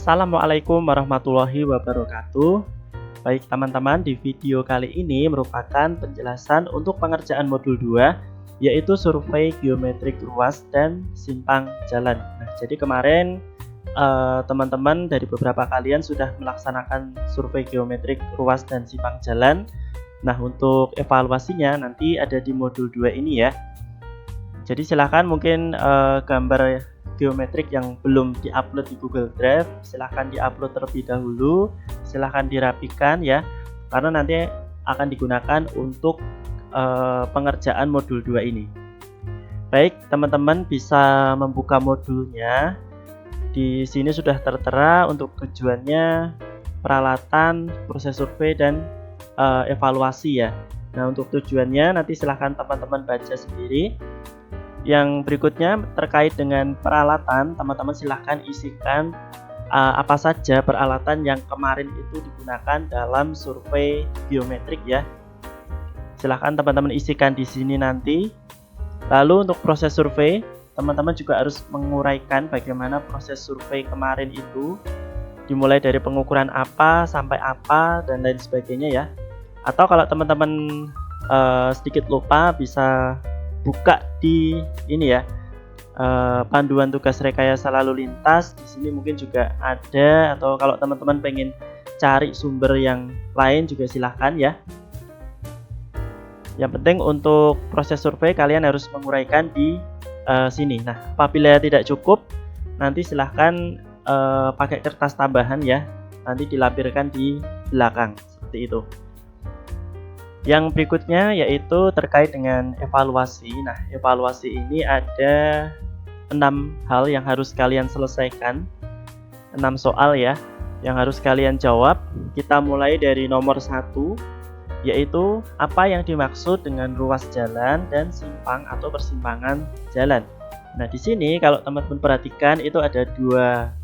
Assalamualaikum warahmatullahi wabarakatuh. Baik teman-teman, di video kali ini merupakan penjelasan untuk pengerjaan modul 2, yaitu survei geometrik ruas dan simpang jalan. Nah, jadi kemarin teman-teman dari beberapa kalian sudah melaksanakan survei geometrik ruas dan simpang jalan. Nah, untuk evaluasinya nanti ada di modul 2 ini ya. Jadi silahkan mungkin gambar geometrik yang belum diupload di Google Drive, silahkan diupload terlebih dahulu, silahkan dirapikan ya, karena nanti akan digunakan untuk pengerjaan modul 2 ini. Baik, teman-teman bisa membuka modulnya. Di sini sudah tertera untuk tujuannya, peralatan, proses survei, dan evaluasi ya. Nah, untuk tujuannya nanti silahkan teman-teman baca sendiri. Yang berikutnya terkait dengan peralatan, teman-teman silahkan isikan apa saja peralatan yang kemarin itu digunakan dalam survei geometrik ya. Silahkan teman-teman isikan di sini nanti. Lalu untuk proses survei, teman-teman juga harus menguraikan bagaimana proses survei kemarin itu, dimulai dari pengukuran apa sampai apa dan lain sebagainya ya. Atau kalau teman-teman sedikit lupa, bisa buka di ini ya, panduan tugas rekayasa lalu lintas. Di sini mungkin juga ada, atau kalau teman-teman pengen cari sumber yang lain juga silahkan ya. Yang penting untuk proses survei kalian harus menguraikan di sini. Nah, apabila tidak cukup, nanti silahkan pakai kertas tambahan ya, nanti dilampirkan di belakang seperti itu. Yang berikutnya yaitu terkait dengan evaluasi. Nah, evaluasi ini ada 6 hal yang harus kalian selesaikan, 6 soal ya, yang harus kalian jawab. Kita mulai dari nomor 1, yaitu apa yang dimaksud dengan ruas jalan dan simpang atau persimpangan jalan. Nah, di sini kalau teman-teman perhatikan itu ada dua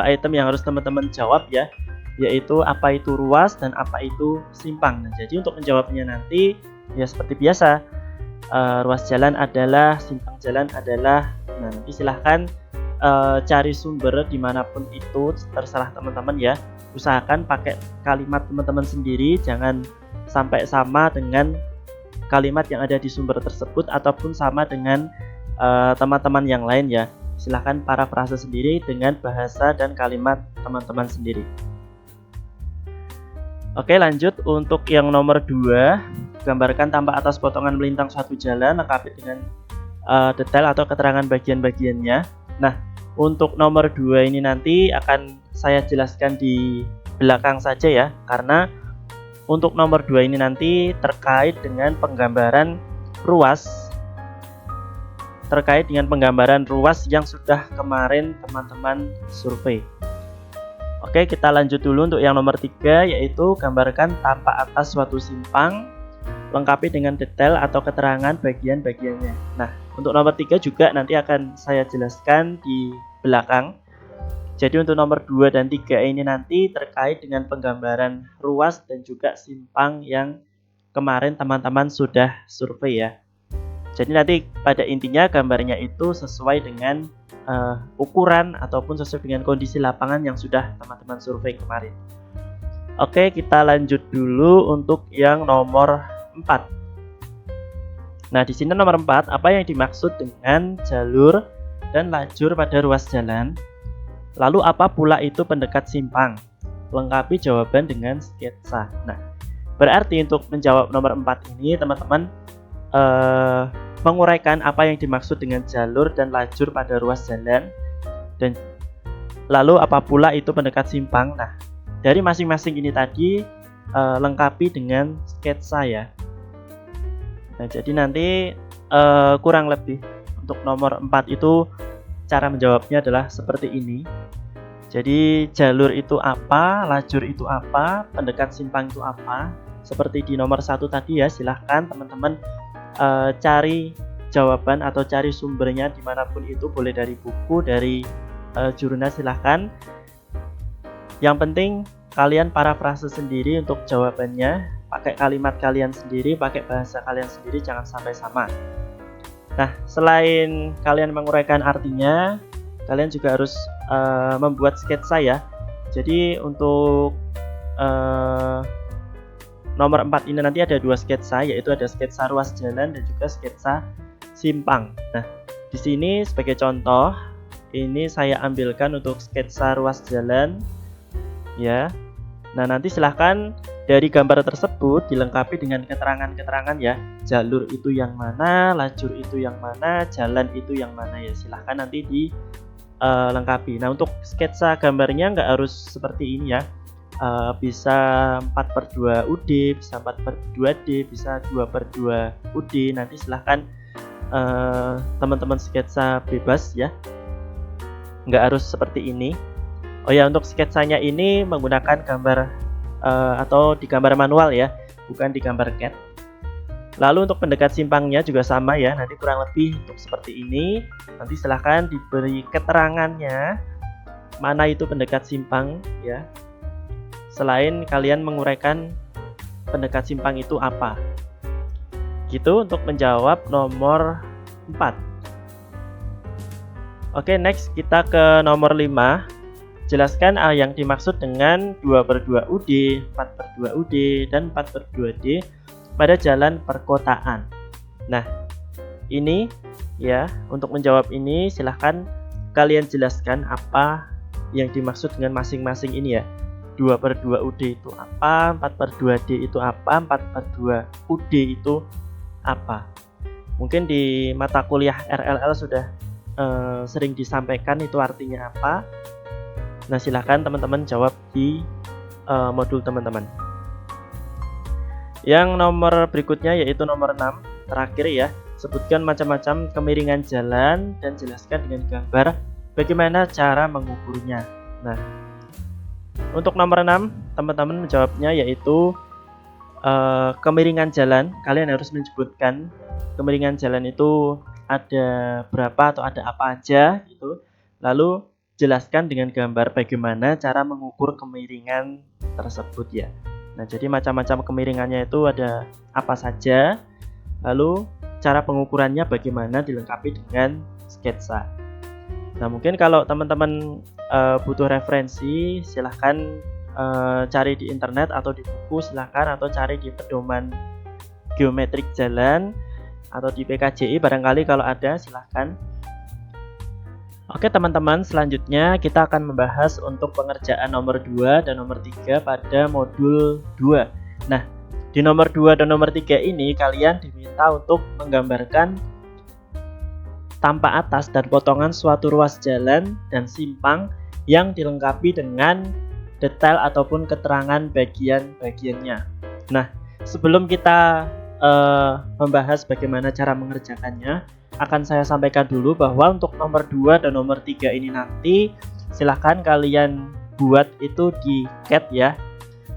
item yang harus teman-teman jawab ya, yaitu apa itu ruas dan apa itu simpang. Nah, jadi untuk menjawabnya nanti ya seperti biasa, ruas jalan adalah, simpang jalan adalah. Nah, nanti silahkan cari sumber dimanapun itu, terserah teman-teman ya. Usahakan pakai kalimat teman-teman sendiri, jangan sampai sama dengan kalimat yang ada di sumber tersebut ataupun sama dengan teman-teman yang lain ya. Silahkan parafrase sendiri dengan bahasa dan kalimat teman-teman sendiri. Oke, lanjut untuk yang nomor 2, gambarkan tampak atas potongan melintang suatu jalan, lengkapi dengan detail atau keterangan bagian-bagiannya. Nah, untuk nomor 2 ini nanti akan saya jelaskan di belakang saja ya, karena untuk nomor 2 ini nanti terkait dengan penggambaran ruas, yang sudah kemarin teman-teman survei. Oke, kita lanjut dulu untuk yang nomor 3, yaitu gambarkan tampak atas suatu simpang, lengkapi dengan detail atau keterangan bagian-bagiannya. Nah, untuk nomor 3 juga nanti akan saya jelaskan di belakang. Jadi untuk nomor 2 dan 3 ini nanti terkait dengan penggambaran ruas dan juga simpang yang kemarin teman-teman sudah survei ya. Jadi nanti pada intinya gambarnya itu sesuai dengan ukuran ataupun sesuai dengan kondisi lapangan yang sudah teman-teman survei kemarin. Oke, kita lanjut dulu untuk yang nomor 4. Nah, di sini nomor 4, apa yang dimaksud dengan jalur dan lajur pada ruas jalan? Lalu apa pula itu pendekat simpang? Lengkapi jawaban dengan sketsa. Nah, berarti untuk menjawab nomor 4 ini teman-teman menguraikan apa yang dimaksud dengan jalur dan lajur pada ruas jalan, dan lalu apa pula itu pendekat simpang. Nah, dari masing-masing ini tadi lengkapi dengan sketsa ya. Nah, jadi nanti kurang lebih untuk nomor 4 itu cara menjawabnya adalah seperti ini. Jadi jalur itu apa, lajur itu apa, pendekat simpang itu apa. Seperti di nomor 1 tadi ya, silahkan teman-teman cari jawaban atau cari sumbernya dimanapun itu, boleh dari buku, dari jurnal, silahkan. Yang penting kalian parafrase sendiri untuk jawabannya, pakai kalimat kalian sendiri, pakai bahasa kalian sendiri, jangan sampai sama. Nah, selain kalian menguraikan artinya, kalian juga harus membuat sketsa ya. Jadi untuk nomor 4 ini nanti ada 2 sketsa, yaitu ada sketsa ruas jalan dan juga sketsa simpang. Nah, di sini sebagai contoh, ini saya ambilkan untuk sketsa ruas jalan ya. Nah, nanti silahkan dari gambar tersebut dilengkapi dengan keterangan-keterangan ya. Jalur itu yang mana, lajur itu yang mana, jalan itu yang mana ya. Silahkan nanti dilengkapi. Nah, untuk sketsa gambarnya nggak harus seperti ini ya. Bisa 4/2 UD, bisa 4/2D, bisa 2/2 UD. Nanti silahkan teman-teman sketsa bebas ya. Nggak harus seperti ini. Oh ya, untuk sketsanya ini menggunakan gambar atau di gambar manual ya, bukan di gambar CAD. Lalu untuk pendekat simpangnya juga sama ya, nanti kurang lebih untuk seperti ini. Nanti silahkan diberi keterangannya mana itu pendekat simpang ya, selain kalian menguraikan pendekat simpang itu apa. Gitu untuk menjawab nomor 4. Oke, next kita ke nomor 5. Jelaskan yang dimaksud dengan 2/2 UD, 4/2 UD, dan 4/2D pada jalan perkotaan. Nah, ini ya, untuk menjawab ini silahkan kalian jelaskan apa yang dimaksud dengan masing-masing ini ya. 2/2 UD itu apa, 4/2D itu apa, 4/2 UD itu apa. Mungkin di mata kuliah RLL sudah sering disampaikan itu artinya apa. Nah, silahkan teman-teman jawab di modul teman-teman. Yang nomor berikutnya yaitu nomor 6, terakhir ya. Sebutkan macam-macam kemiringan jalan dan jelaskan dengan gambar bagaimana cara mengukurnya. Nah, untuk nomor 6, teman-teman menjawabnya yaitu kemiringan jalan. Kalian harus menyebutkan kemiringan jalan itu ada berapa atau ada apa aja gitu. Lalu jelaskan dengan gambar bagaimana cara mengukur kemiringan tersebut ya. Nah, jadi macam-macam kemiringannya itu ada apa saja, lalu cara pengukurannya bagaimana dilengkapi dengan sketsa. Nah, mungkin kalau teman-teman butuh referensi, silahkan cari di internet atau di buku silahkan, atau cari di pedoman geometrik jalan atau di PKJI barangkali kalau ada, silahkan. Oke teman-teman, selanjutnya kita akan membahas untuk pengerjaan nomor 2 dan nomor 3 pada modul 2. Nah, di nomor 2 dan nomor 3 ini kalian diminta untuk menggambarkan tampak atas dan potongan suatu ruas jalan dan simpang yang dilengkapi dengan detail ataupun keterangan bagian-bagiannya. Nah, sebelum kita membahas bagaimana cara mengerjakannya, akan saya sampaikan dulu bahwa untuk nomor 2 dan nomor 3 ini nanti silahkan kalian buat itu di CAD ya.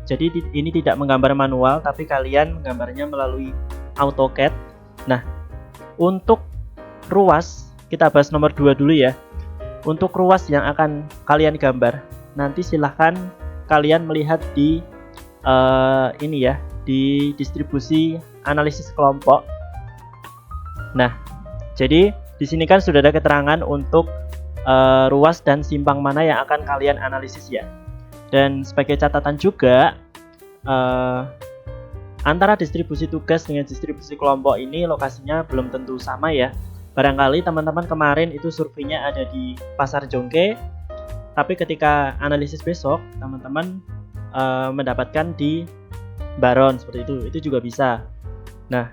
Jadi ini tidak menggambar manual, tapi kalian menggambarnya melalui AutoCAD. Nah, untuk ruas, kita bahas nomor 2 dulu ya. Untuk ruas yang akan kalian gambar, nanti silahkan kalian melihat di ini ya, di distribusi analisis kelompok. Nah, jadi di sini kan sudah ada keterangan untuk ruas dan simpang mana yang akan kalian analisis ya. Dan sebagai catatan juga, antara distribusi tugas dengan distribusi kelompok ini lokasinya belum tentu sama ya. Barangkali teman-teman kemarin itu surveinya ada di Pasar Jongke, tapi ketika analisis besok teman-teman mendapatkan di Baron seperti itu juga bisa. Nah,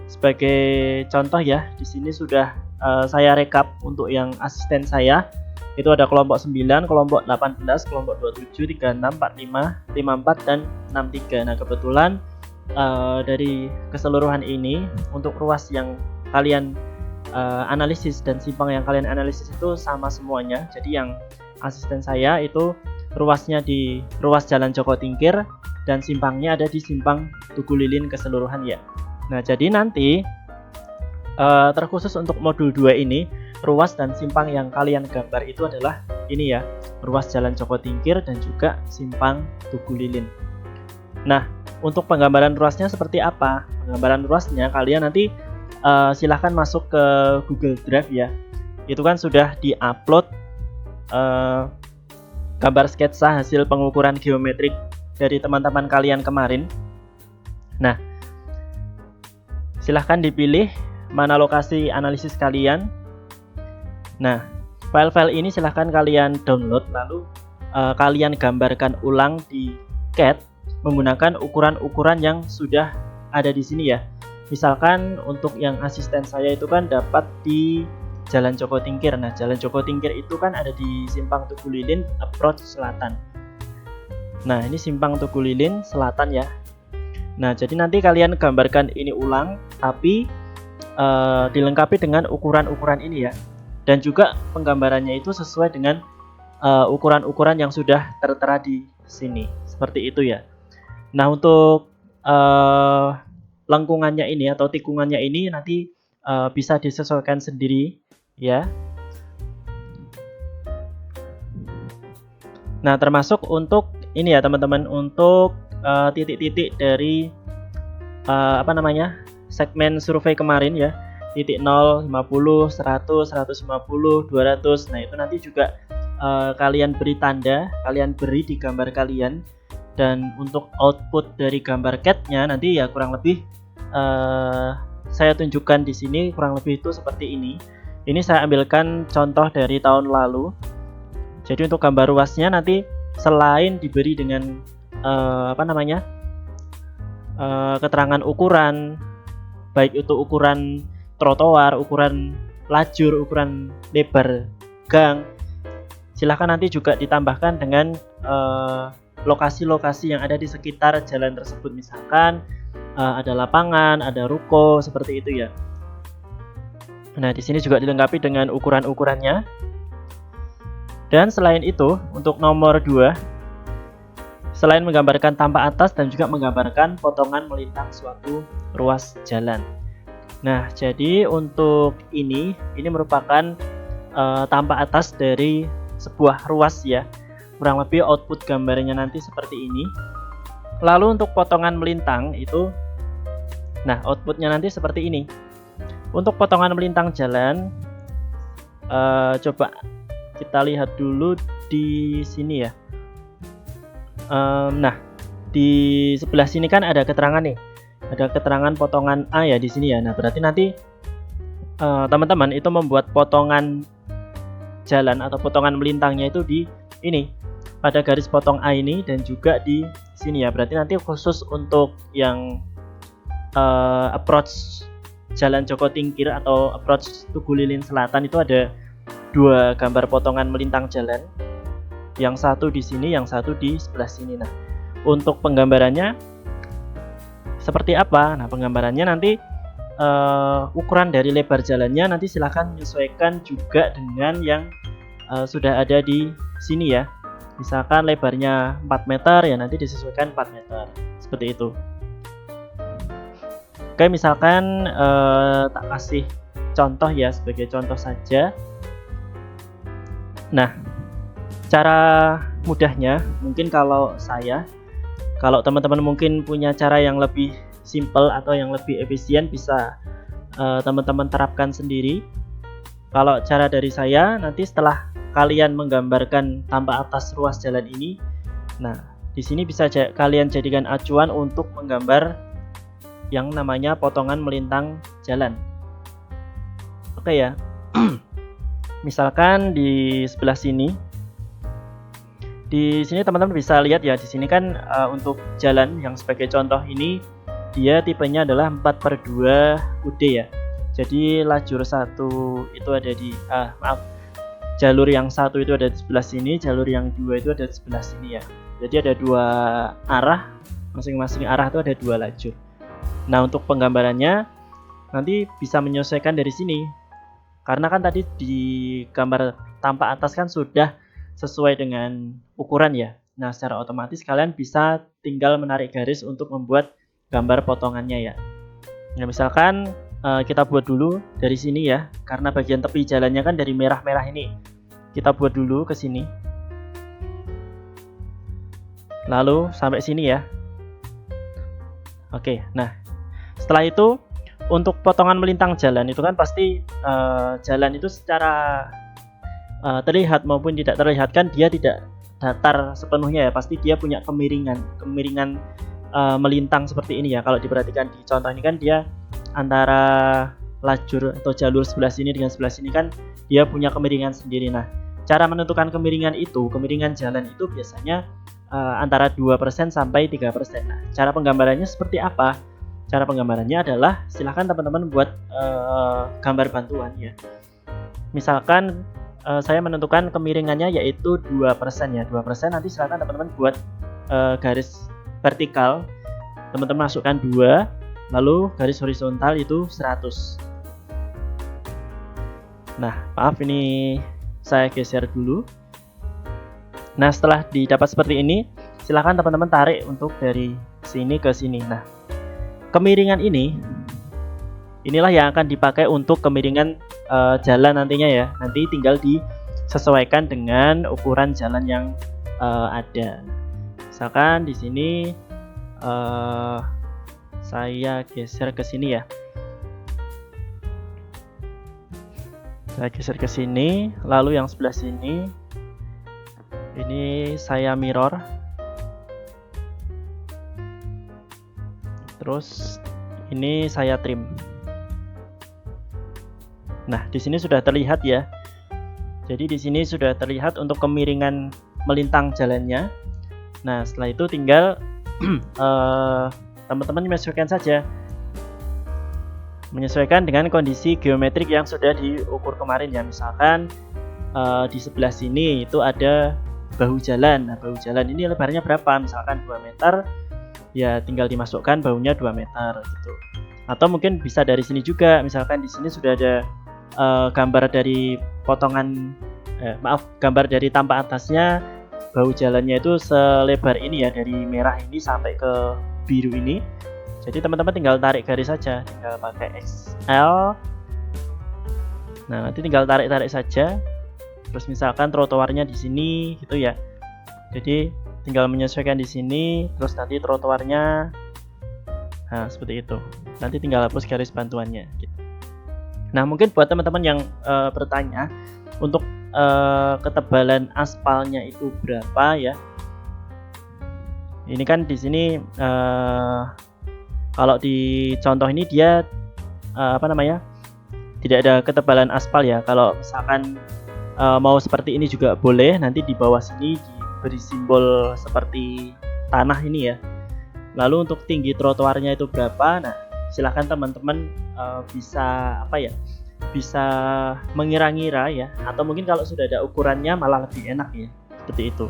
sebagai contoh ya, di sini sudah saya rekap untuk yang asisten saya. Itu ada kelompok 9, kelompok 18, kelompok 27, 36, 45, 54 dan 63. Nah, kebetulan dari keseluruhan ini untuk ruas yang kalian analisis dan simpang yang kalian analisis itu sama semuanya. Jadi yang asisten saya itu ruasnya di ruas Jalan Joko Tingkir dan simpangnya ada di simpang Tugu Lilin keseluruhan ya. Nah, jadi nanti terkhusus untuk modul 2 ini, ruas dan simpang yang kalian gambar itu adalah ini ya, ruas Jalan Joko Tingkir dan juga simpang Tugu Lilin. Nah, untuk penggambaran ruasnya seperti apa? Penggambaran ruasnya kalian nanti silahkan masuk ke Google Drive ya. Itu kan sudah diupload gambar sketsa hasil pengukuran geometrik dari teman-teman kalian kemarin. Nah, silahkan dipilih mana lokasi analisis kalian. Nah, file-file ini silahkan kalian download, lalu kalian gambarkan ulang di CAD menggunakan ukuran-ukuran yang sudah ada di sini ya. Misalkan untuk yang asisten saya itu kan dapat di Jalan Joko Tingkir. Nah, Jalan Joko Tingkir itu kan ada di Simpang Tugu Lilin approach selatan. Nah, ini Simpang Tugu Lilin selatan ya. Nah, jadi nanti kalian gambarkan ini ulang, tapi dilengkapi dengan ukuran-ukuran ini ya. Dan juga penggambarannya itu sesuai dengan ukuran-ukuran yang sudah tertera di sini. Seperti itu ya. Nah, untuk lengkungannya ini atau tikungannya ini nanti bisa disesuaikan sendiri ya. Nah, termasuk untuk ini ya teman-teman, untuk titik-titik dari segmen survei kemarin ya, titik 0, 50, 100, 150, 200. Nah, itu nanti juga kalian beri tanda, kalian beri di gambar kalian. Dan untuk output dari gambar CAD-nya nanti ya kurang lebih saya tunjukkan di sini, kurang lebih itu seperti ini. Ini saya ambilkan contoh dari tahun lalu. Jadi untuk gambar ruasnya nanti selain diberi dengan keterangan ukuran, baik itu ukuran trotoar, ukuran lajur, ukuran lebar gang, silahkan nanti juga ditambahkan dengan lokasi-lokasi yang ada di sekitar jalan tersebut. Misalkan ada lapangan, ada ruko, seperti itu ya. Nah, di sini juga dilengkapi dengan ukuran-ukurannya. Dan selain itu, untuk nomor 2, selain menggambarkan tampak atas dan juga menggambarkan potongan melintang suatu ruas jalan. Nah, jadi untuk ini merupakan tampak atas dari sebuah ruas ya. Kurang lebih output gambarnya nanti seperti ini. Lalu untuk potongan melintang itu, nah outputnya nanti seperti ini. Untuk potongan melintang jalan, coba kita lihat dulu di sini ya. Nah, di sebelah sini kan ada keterangan nih, ada keterangan potongan A ya di sini ya. Nah, berarti nanti teman-teman itu membuat potongan jalan atau potongan melintangnya itu di ini, pada garis potong A ini dan juga di sini ya. Berarti nanti khusus untuk yang approach Jalan Joko Tingkir atau approach Tugu Lilin Selatan itu ada 2 gambar potongan melintang jalan. Yang satu di sini, yang satu di sebelah sini. Nah, untuk penggambarannya seperti apa? Nah, penggambarannya nanti ukuran dari lebar jalannya nanti silahkan menyesuaikan juga dengan yang sudah ada di sini ya. Misalkan lebarnya 4 meter ya nanti disesuaikan 4 meter seperti itu. Oke, misalkan tak kasih contoh ya, sebagai contoh saja. Nah, cara mudahnya mungkin kalau teman-teman mungkin punya cara yang lebih simple atau yang lebih efisien, bisa teman-teman terapkan sendiri. Kalau cara dari saya, nanti setelah kalian menggambarkan tampak atas ruas jalan ini, nah di sini bisa kalian jadikan acuan untuk menggambar yang namanya potongan melintang jalan. Oke ya. Misalkan di sebelah sini, teman-teman bisa lihat ya, di sini kan untuk jalan yang sebagai contoh ini dia tipenya adalah 4/2 UD ya. Jadi lajur 1 itu ada di jalur yang 1 itu ada di sebelah sini, jalur yang 2 itu ada di sebelah sini ya. Jadi ada 2 arah, masing-masing arah itu ada 2 lajur. Nah, untuk penggambarannya nanti bisa menyesuaikan dari sini. Karena kan tadi di gambar tampak atas kan sudah sesuai dengan ukuran ya. Nah, secara otomatis kalian bisa tinggal menarik garis untuk membuat gambar potongannya ya. Nah, misalkan kita buat dulu dari sini ya, karena bagian tepi jalannya kan dari merah-merah ini. Kita buat dulu ke sini. Lalu sampai sini ya. Oke, nah setelah itu untuk potongan melintang jalan itu kan pasti jalan itu secara terlihat maupun tidak terlihat kan dia tidak datar sepenuhnya ya, pasti dia punya kemiringan melintang seperti ini ya. Kalau diperhatikan di contoh ini kan dia antara lajur atau jalur sebelah sini dengan sebelah sini kan dia punya kemiringan sendiri. Nah, cara menentukan kemiringan jalan itu biasanya antara 2% sampai 3%. Nah, cara penggambarannya seperti apa? Cara penggambarannya adalah silahkan teman-teman buat gambar bantuan ya. Misalkan saya menentukan kemiringannya yaitu 2% ya. 2% nanti silahkan teman-teman buat garis vertikal. Teman-teman masukkan 2, lalu garis horizontal itu 100. Nah, maaf ini saya geser dulu. Nah, setelah didapat seperti ini, silahkan teman-teman tarik untuk dari sini ke sini. Nah, kemiringan inilah yang akan dipakai untuk kemiringan jalan nantinya ya. Nanti tinggal disesuaikan dengan ukuran jalan yang ada. Misalkan di sini saya geser ke sini ya. Saya geser ke sini, lalu yang sebelah sini ini saya mirror. Terus ini saya trim. Nah, di sini sudah terlihat ya. Jadi di sini sudah terlihat untuk kemiringan melintang jalannya. Nah, setelah itu tinggal teman-teman menyesuaikan saja. Menyesuaikan dengan kondisi geometrik yang sudah diukur kemarin ya. Misalkan di sebelah sini itu ada bahu jalan. Nah, bahu jalan ini lebarnya berapa? Misalkan 2 meter. Ya tinggal dimasukkan bahunya 2 meter gitu. Atau mungkin bisa dari sini juga. Misalkan di sini sudah ada gambar dari gambar dari tampak atasnya, bahu jalannya itu selebar ini ya, dari merah ini sampai ke biru ini. Jadi teman-teman tinggal tarik garis saja, tinggal pakai XL. Nah, nanti tinggal tarik-tarik saja. Terus misalkan trotoarnya di sini gitu ya. Jadi tinggal menyesuaikan di sini, terus nanti trotoarnya seperti itu. Nanti tinggal hapus garis bantuannya gitu. Nah, mungkin buat teman-teman yang bertanya untuk ketebalan aspalnya itu berapa ya? Ini kan di sini kalau di contoh ini dia tidak ada ketebalan aspal ya. Kalau misalkan mau seperti ini juga boleh. Nanti di bawah sini diberi simbol seperti tanah ini ya. Lalu untuk tinggi trotoarnya itu berapa? Nah, silahkan teman-teman bisa bisa mengira-ngira ya. Atau mungkin kalau sudah ada ukurannya malah lebih enak ya. Seperti itu.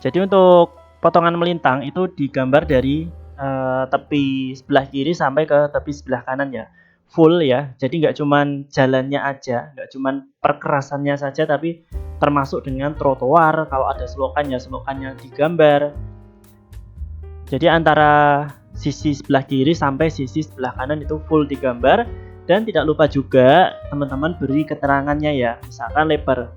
Jadi untuk potongan melintang itu digambar dari tepi sebelah kiri sampai ke tepi sebelah kanan ya, full ya. Jadi nggak cuman jalannya aja, nggak cuman perkerasannya saja, tapi termasuk dengan trotoar. Kalau ada selokannya digambar. Jadi antara sisi sebelah kiri sampai sisi sebelah kanan itu full digambar. Dan tidak lupa juga teman-teman beri keterangannya ya. Misalkan lebar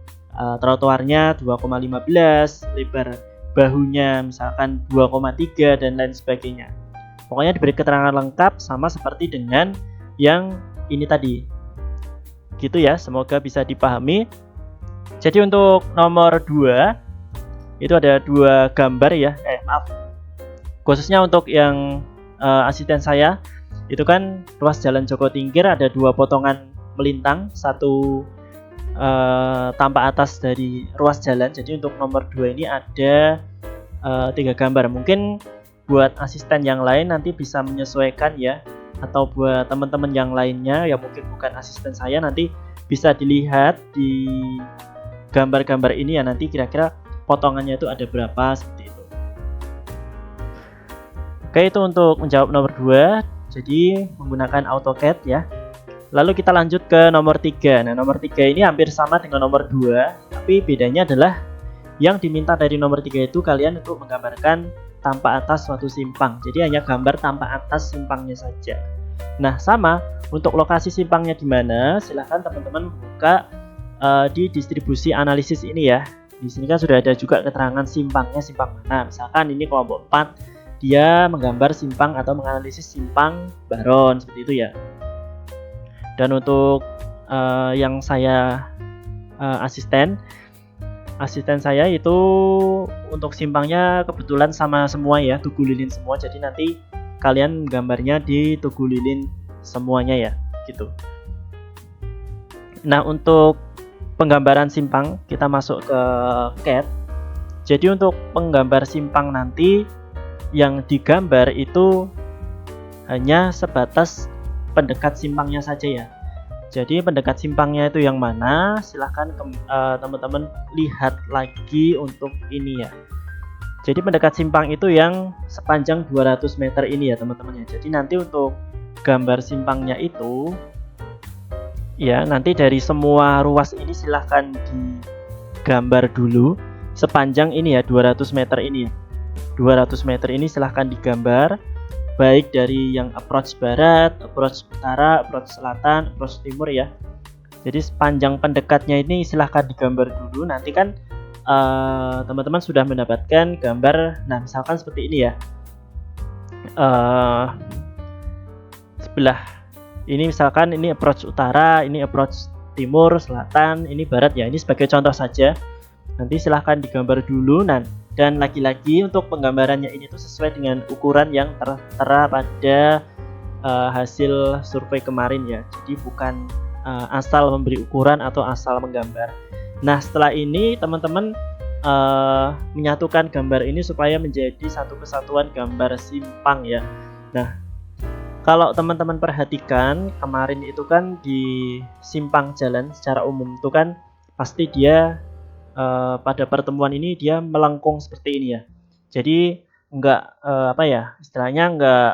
trotoarnya 2,15, lebar bahunya misalkan 2,3 dan lain sebagainya. Pokoknya diberi keterangan lengkap sama seperti dengan yang ini tadi. Gitu ya, semoga bisa dipahami. Jadi untuk nomor 2 itu ada 2 gambar ya. Khususnya untuk yang asisten saya itu kan ruas jalan Joko Tingkir ada 2 potongan melintang, satu tampak atas dari ruas jalan. Jadi untuk nomor 2 ini ada 3 gambar. Mungkin buat asisten yang lain nanti bisa menyesuaikan ya, atau buat teman-teman yang lainnya yang mungkin bukan asisten saya nanti bisa dilihat di gambar-gambar ini ya, nanti kira-kira potongannya itu ada berapa seperti itu. Oke, itu untuk menjawab nomor 2. Jadi menggunakan AutoCAD ya. Lalu kita lanjut ke nomor 3. Nah, nomor 3 ini hampir sama dengan nomor 2, tapi bedanya adalah yang diminta dari nomor 3 itu kalian untuk menggambarkan tampak atas suatu simpang. Jadi hanya gambar tampak atas simpangnya saja. Nah, sama untuk lokasi simpangnya di mana, silahkan teman-teman buka di distribusi analisis ini ya. Di sini kan sudah ada juga keterangan simpangnya simpang mana. Misalkan ini kelompok 4, dia menggambar simpang atau menganalisis simpang Baron seperti itu ya. Dan untuk yang saya asisten saya itu untuk simpangnya kebetulan sama semua ya, tugu lilin semua. Jadi nanti kalian gambarnya di tugu lilin semuanya ya, gitu. Nah, untuk penggambaran simpang kita masuk ke CAD. Jadi untuk penggambar simpang nanti yang digambar itu hanya sebatas pendekat simpangnya saja ya. Jadi pendekat simpangnya itu yang mana? Silahkan teman-teman lihat lagi untuk ini ya. Jadi pendekat simpang itu yang sepanjang 200 meter ini ya teman-teman ya. Jadi nanti untuk gambar simpangnya itu ya, nanti dari semua ruas ini silahkan digambar dulu sepanjang ini ya, 200 meter ini ya. 200 meter ini silahkan digambar, baik dari yang approach barat, approach utara, approach selatan, approach timur ya. Jadi sepanjang pendekatnya ini silahkan digambar dulu. Nanti kan teman-teman sudah mendapatkan gambar. Nah, misalkan seperti ini ya, sebelah ini misalkan ini approach utara, ini approach timur, selatan, ini barat ya. Ini sebagai contoh saja. Nanti silahkan digambar dulu. Dan lagi-lagi untuk penggambarannya ini tuh sesuai dengan ukuran yang tertera pada hasil survei kemarin ya. Jadi bukan asal memberi ukuran atau asal menggambar. Nah, setelah ini teman-teman menyatukan gambar ini supaya menjadi satu kesatuan gambar simpang ya. Nah, kalau teman-teman perhatikan kemarin itu kan di simpang jalan secara umum itu kan pasti dia pada pertemuan ini dia melengkung seperti ini ya. Jadi enggak istilahnya enggak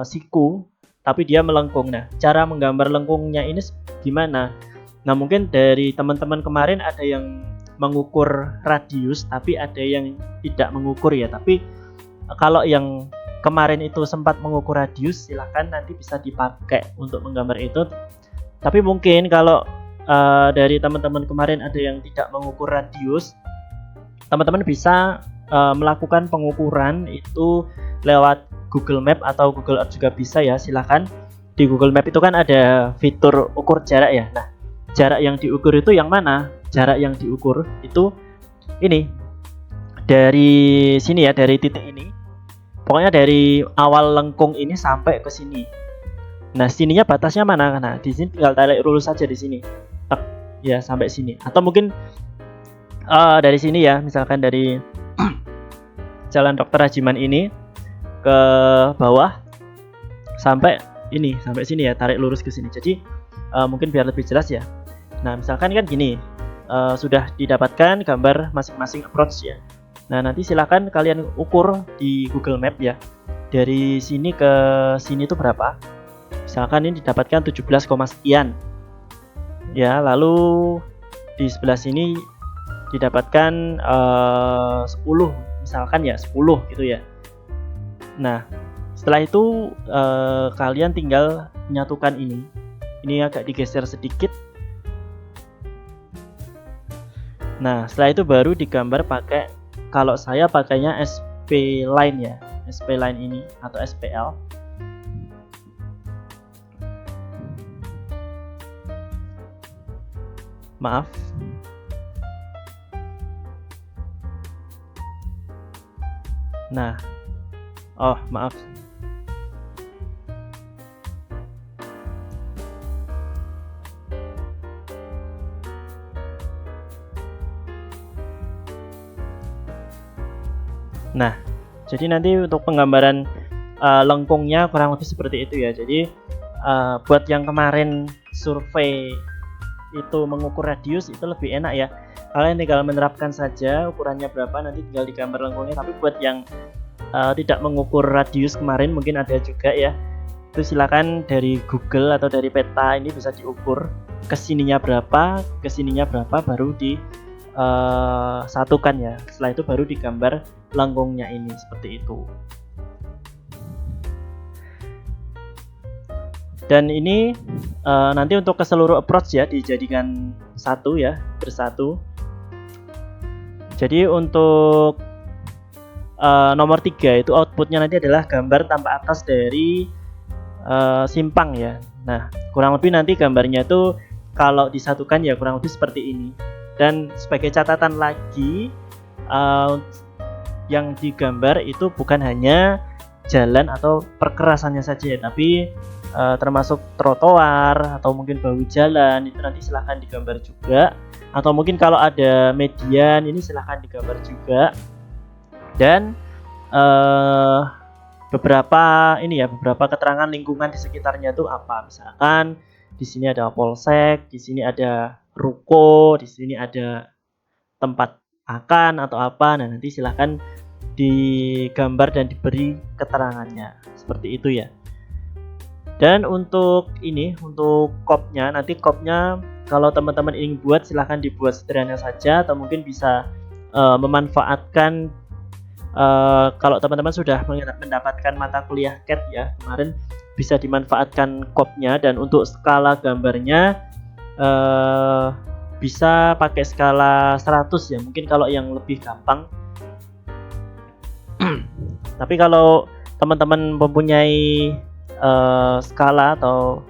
siku, tapi dia melengkung. Nah, cara menggambar lengkungnya ini gimana? Nah, mungkin dari teman-teman kemarin ada yang mengukur radius, tapi ada yang tidak mengukur ya. Tapi kalau yang kemarin itu sempat mengukur radius, silahkan nanti bisa dipakai untuk menggambar itu. Tapi mungkin kalau dari teman-teman kemarin ada yang tidak mengukur radius, teman-teman bisa melakukan pengukuran itu lewat Google Map atau Google Earth juga bisa ya. Silahkan di Google Map itu kan ada fitur ukur jarak ya. Nah, jarak yang diukur itu yang mana? Jarak yang diukur itu ini dari sini ya, dari titik ini. Pokoknya dari awal lengkung ini sampai ke sini. Nah, sininya batasnya mana? Nah, di sini tinggal tarik lurus saja di sini. Ya, sampai sini. Atau mungkin dari sini ya, misalkan dari Jalan Dr. Rajiman ini ke bawah sampai ini, sampai sini ya, tarik lurus ke sini. Jadi mungkin biar lebih jelas ya. Nah, misalkan kan gini, sudah didapatkan gambar masing-masing approach ya. Nah, nanti silakan kalian ukur di Google Map ya. Dari sini ke sini itu berapa? Misalkan ini didapatkan 17, sekian. Ya, lalu di sebelah sini didapatkan 10, misalkan ya 10 gitu ya. Nah, setelah itu kalian tinggal menyatukan ini. Ini agak digeser sedikit. Nah, setelah itu baru digambar pakai, kalau saya pakainya SP line ya, SP line ini atau SPL. Maaf. Nah, maaf. Nah, jadi nanti untuk penggambaran lengkungnya kurang lebih seperti itu ya. Jadi buat yang kemarin survei itu mengukur radius itu lebih enak ya. Kalian tinggal menerapkan saja ukurannya berapa, nanti tinggal digambar lengkungnya. Tapi buat yang tidak mengukur radius kemarin, mungkin ada juga ya, itu silakan dari Google atau dari peta ini bisa diukur kesininya berapa, baru disatukan ya. Setelah itu baru digambar lengkungnya ini seperti itu. Dan ini nanti untuk ke seluruh approach ya dijadikan satu ya, bersatu. Jadi untuk nomor 3 itu outputnya nanti adalah gambar tampak atas dari simpang ya. Nah, kurang lebih nanti gambarnya itu kalau disatukan ya kurang lebih seperti ini. Dan sebagai catatan lagi, yang digambar itu bukan hanya jalan atau perkerasannya saja, tapi termasuk trotoar atau mungkin bahu jalan, itu nanti silahkan digambar juga. Atau mungkin kalau ada median, ini silahkan digambar juga. Dan beberapa keterangan lingkungan di sekitarnya itu apa. Misalkan di sini ada polsek, di sini ada ruko, di sini ada tempat makan atau apa. Nah, nanti silahkan digambar dan diberi keterangannya. Seperti itu ya. Dan untuk kopnya, nanti kopnya kalau teman-teman ingin buat silahkan dibuat sederhana saja, atau mungkin bisa memanfaatkan kalau teman-teman sudah mendapatkan mata kuliah CAD ya kemarin, bisa dimanfaatkan kopnya. Dan untuk skala gambarnya bisa pakai skala 100 ya, mungkin kalau yang lebih gampang. Tapi kalau teman-teman mempunyai skala atau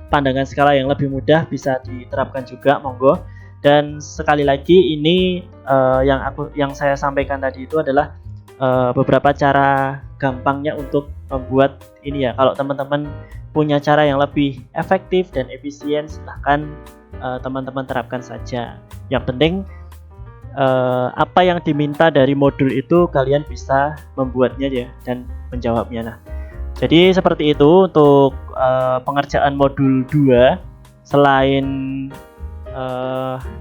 pandangan skala yang lebih mudah, bisa diterapkan juga, monggo. Dan sekali lagi ini yang saya sampaikan tadi itu adalah beberapa cara gampangnya untuk membuat ini ya. Kalau teman-teman punya cara yang lebih efektif dan efisien, silahkan teman-teman terapkan saja. Yang penting apa yang diminta dari modul itu kalian bisa membuatnya ya dan menjawabnya. Nah, jadi seperti itu untuk pengerjaan modul 2. Selain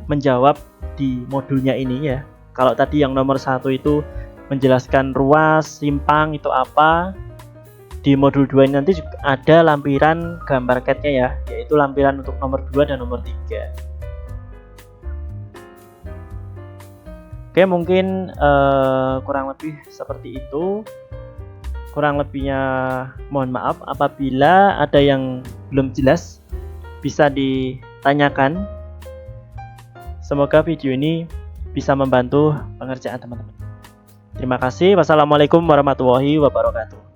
menjawab di modulnya ini ya, kalau tadi yang nomor 1 itu menjelaskan ruas, simpang itu apa, di modul 2 ini nanti juga ada lampiran gambar CAD-nya ya, yaitu lampiran untuk nomor 2 dan nomor 3. Oke, mungkin kurang lebih seperti itu. Kurang lebihnya mohon maaf. Apabila ada yang belum jelas, bisa ditanyakan. Semoga video ini bisa membantu pengerjaan teman-teman. Terima kasih. Wassalamualaikum warahmatullahi wabarakatuh.